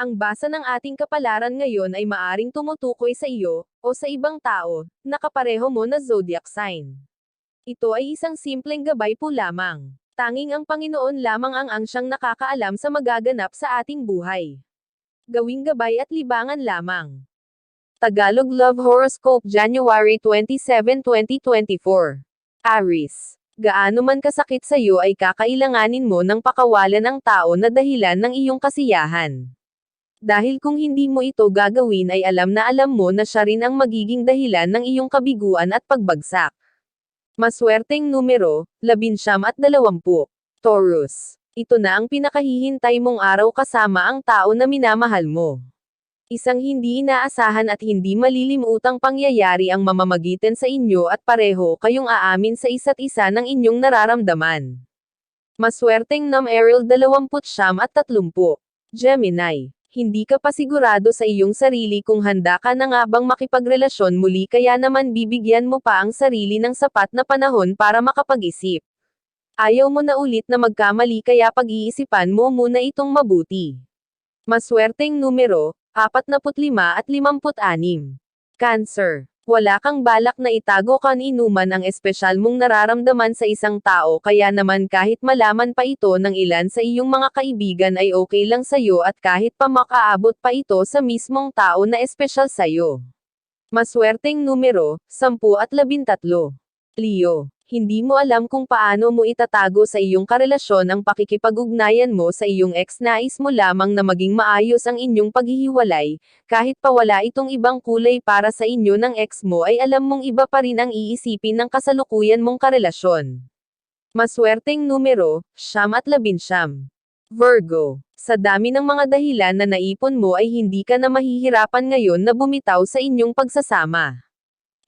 Ang basa ng ating kapalaran ngayon ay maaring tumutukoy sa iyo, o sa ibang tao, na kapareho mo na zodiac sign. Ito ay isang simpleng gabay po lamang. Tanging ang Panginoon lamang ang siyang nakakaalam sa magaganap sa ating buhay. Gawing gabay at libangan lamang. Tagalog Love Horoscope January 27, 2024. Aries. Gaano man kasakit sa iyo ay kakailanganin mo ng pakawalan ang tao na dahilan ng iyong kasiyahan. Dahil kung hindi mo ito gagawin ay alam mo na siya rin ang magiging dahilan ng iyong kabiguan at pagbagsak. Maswerteng numero, 19 at 20. Taurus. Ito na ang pinakahihintay mong araw kasama ang tao na minamahal mo. Isang hindi inaasahan at hindi malilimutang pangyayari ang mamamagitan sa inyo at pareho kayong aamin sa isa't isa ng inyong nararamdaman. Maswerteng numero 29 at 30. Gemini. Hindi ka pa sigurado sa iyong sarili kung handa ka na nga bang makipagrelasyon muli kaya naman bibigyan mo pa ang sarili ng sapat na panahon para makapag-isip. Ayaw mo na ulit na magkamali kaya pag-iisipan mo muna itong mabuti. Maswerteng numero, 45 at 56. Cancer. Wala kang balak na itago kaninuman ang espesyal mong nararamdaman sa isang tao kaya naman kahit malaman pa ito ng ilan sa iyong mga kaibigan ay okay lang sa'yo at kahit pa makaabot pa ito sa mismong tao na espesyal sa'yo. Maswerteng numero, 10 at 13. Leo. Hindi mo alam kung paano mo itatago sa iyong karelasyon ang pakikipag-ugnayan mo sa iyong ex. Nais mo lamang na maging maayos ang inyong paghihiwalay, kahit pa wala itong ibang kulay para sa inyo ng ex mo ay alam mong iba pa rin ang iisipin ng kasalukuyan mong karelasyon. Maswerteng numero, 9 at 11. Virgo. Sa dami ng mga dahilan na naipon mo ay hindi ka na mahihirapan ngayon na bumitaw sa inyong pagsasama.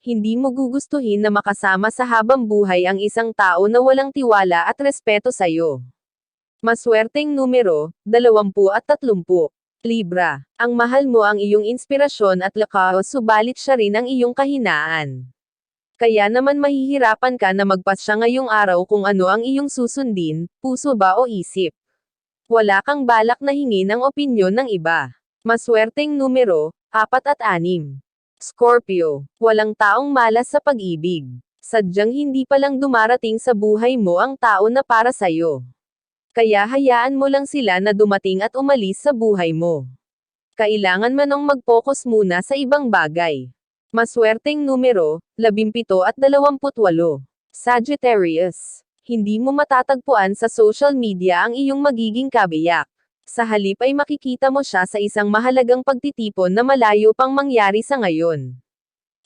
Hindi mo gugustuhin na makasama sa habang buhay ang isang tao na walang tiwala at respeto sa'yo. Maswerteng numero, 20 at 30. Libra. Ang mahal mo ang iyong inspirasyon at lakas subalit siya rin ang iyong kahinaan. Kaya naman mahihirapan ka na magpasya ngayong araw kung ano ang iyong susundin, puso ba o isip. Wala kang balak na hingin ang opinyon ng iba. Maswerteng numero, 4 at 6. Scorpio. Walang taong malas sa pag-ibig. Sadyang hindi pa lang dumarating sa buhay mo ang tao na para sa'yo. Kaya hayaan mo lang sila na dumating at umalis sa buhay mo. Kailangan manong mag-focus muna sa ibang bagay. Maswerteng numero, 17 at 28. Sagittarius. Hindi mo matatagpuan sa social media ang iyong magiging kabiyak. Sa halip ay makikita mo siya sa isang mahalagang pagtitipon na malayo pang mangyari sa ngayon.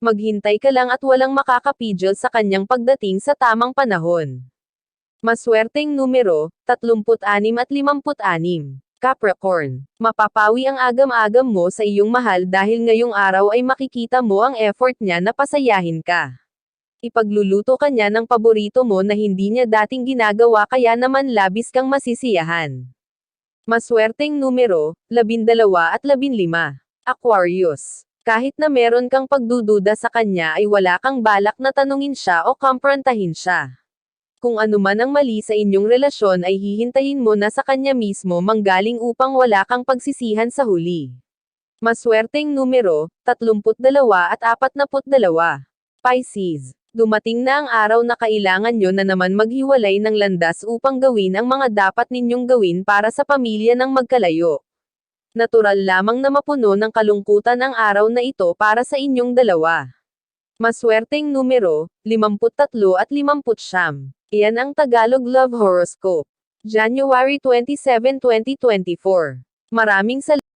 Maghintay ka lang at walang makakapigil sa kanyang pagdating sa tamang panahon. Maswerteng numero, 36 at 56. Capricorn. Mapapawi ang agam-agam mo sa iyong mahal dahil ngayong araw ay makikita mo ang effort niya na pasayahin ka. Ipagluluto ka niya ng paborito mo na hindi niya dating ginagawa kaya naman labis kang masisiyahan. Maswerteng numero, 12 at 15. Aquarius. Kahit na meron kang pagdududa sa kanya ay wala kang balak na tanungin siya o kumprontahin siya. Kung ano man ang mali sa inyong relasyon ay hihintayin mo na sa kanya mismo manggaling upang wala kang pagsisihan sa huli. Maswerteng numero, 32 at 42. Pisces. Dumating na ang araw na kailangan nyo na naman maghiwalay ng landas upang gawin ang mga dapat ninyong gawin para sa pamilya ng magkalayo. Natural lamang na mapuno ng kalungkutan ang araw na ito para sa inyong dalawa. Maswerteng numero, 53 at 59. Iyan ang Tagalog Love Horoscope. January 27, 2024. Maraming salamat.